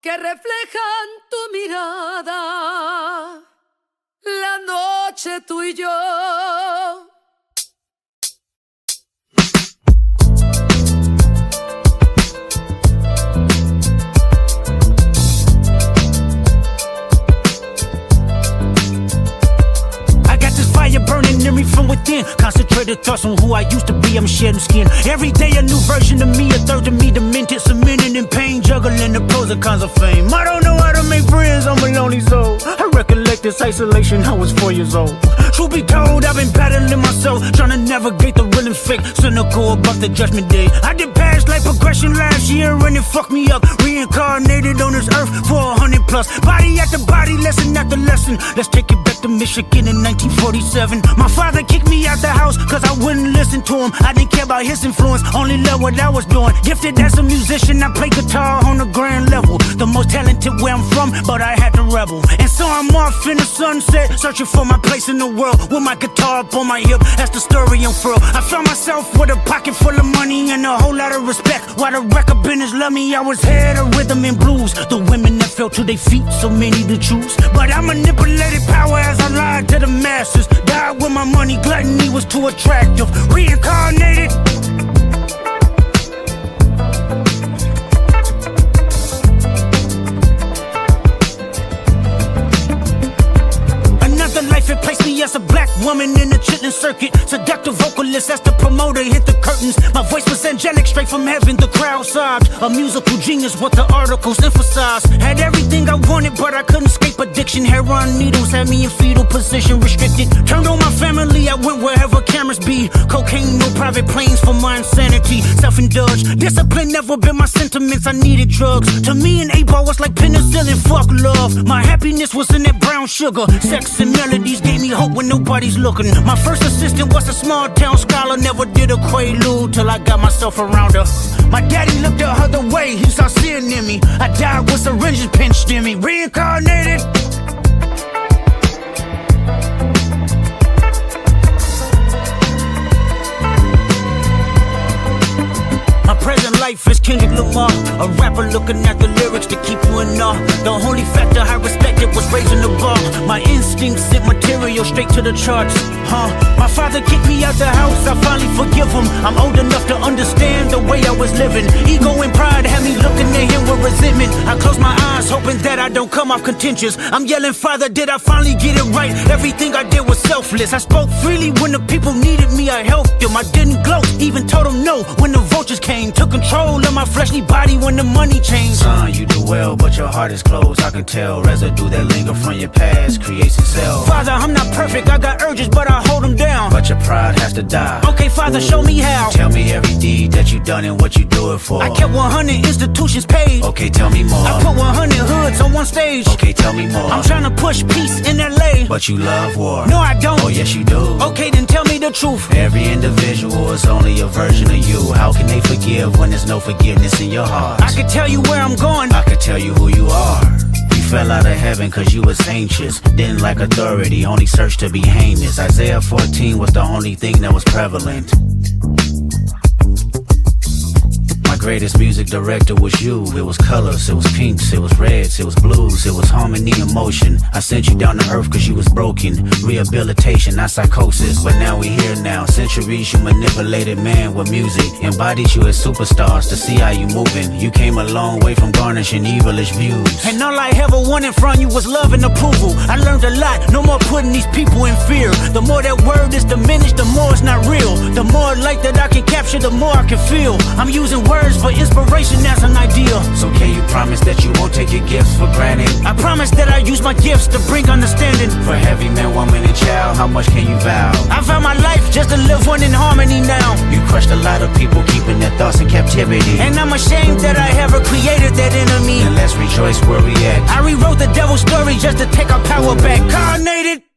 que reflejan tu mirada, la noche tú y yo. Burning in me from within. Concentrated thoughts on who I used to be. I'm shedding skin. Every day a new version of me, a third of me demented, cemented in pain, juggling the pros and cons of fame. I don't know how to make friends, I'm a lonely soul. I recollect this isolation, I was 4 years old. Truth be told, I've been battling myself, trying to navigate the real and fake, cynical about the judgment day. I did past life progression last year and it fucked me up. Reincarnated on this earth for 100 plus. Body after body, lesson after lesson. Let's take it back to Michigan in 1947. My father kicked me out the house cause I wouldn't listen to him. I didn't care about his influence, only loved what I was doing. Gifted as a musician, I play guitar on the grand level. The most talented where I'm from, but I had to rebel. And so I'm off in the sunset, searching for my place in the world, with my guitar up on my hip, that's the story unfurled. I found myself with a pocket full of money and a whole lot of respect. While the record business loved me, I was head of rhythm and blues. The women that fell to their feet, so many to choose. But I manipulated power as I lied to the masses. Died with my money, gluttony was too attractive. Reincarnated. It placed me as a black woman in the chitlin' circuit. Seductive vocalist as the promoter hit the curtains. My voice was angelic, straight from heaven, the crowd sobbed. A musical genius, what the articles emphasized. Had everything I wanted, but I couldn't escape addiction. Heroin needles had me in fetal position, restricted. Turned on my family, I went wherever cameras be. Cocaine, no private planes for my insanity. Self-indulged, discipline never been my sentiments, I needed drugs. To me an 8-ball was like penicillin, fuck love. My happiness was in that brown sugar. Sex and melodies gave me hope when nobody's looking. My first assistant was a small town scholar. Never did a quaalude till I got myself around her. My daddy looked the other way, he saw sin in me. I died with syringes pinched in me. Reincarnated. My present life is Kendrick Lamar, a rapper looking at the lyrics to keep you in awe. The only factor I respected was raising the bar. My instincts sent material straight to the charts. My father kicked me out the house, I finally forgive him. I'm old enough to understand the way I was living. Ego and pride had me looking at him with resentment. I close my eyes hoping that I don't come off contentious. I'm yelling, Father, did I finally get it right? Everything I did was selfless. I spoke freely when the people needed me, I helped them. I didn't gloat, even told them no when the vultures came. Took control of my fleshly body when the money changed. Son, you do well, but your heart is closed. I can tell residue that linger from your past creates itself. Father, I'm not perfect, I got urges, but I hold them down. But your pride has to die. Okay, Father, show me how. Tell me every deed that you done and what you do it for. I kept 100 institutions paid. Okay, tell me more. I put 100 hoods on one stage. Okay, tell me more. I'm trying to push peace in LA. But you love war. No, I don't. Oh, yes, you do. Okay, then tell me the truth. Every individual is only a version of you. How can they forgive when there's no forgiveness in your heart? I could tell you where I'm going. I could tell you who you are. You fell out of heaven cause you was anxious. Didn't like authority, only searched to be heinous. Isaiah 14 was the only thing that was prevalent. My greatest music director was you. It was colors, it was pinks, it was reds, it was blues, it was harmony and motion. I sent you down to earth cause you was broken. Rehabilitation, not psychosis. But now we here now. Centuries you manipulated man with music. Embodied you as superstars to see how you moving. You came a long way from garnishing evilish views. And all I ever wanted from you was love and approval. I learned a lot, no more putting these people in fear. The more that word is diminished, the more it's not real. The more light that I can capture, the more I can feel. I'm using words for inspiration as an ideal. So can you promise that you won't take your gifts for granted? I promise that I use my gifts to bring understanding. For every man, woman, and child, how much can you vow? I vow my life just to live one in harmony now. You crushed a lot of people, keeping their thoughts in captivity. And I'm ashamed that I ever created that enemy. And let's rejoice where we at. I rewrote the devil's story just to take our power back. Incarnated.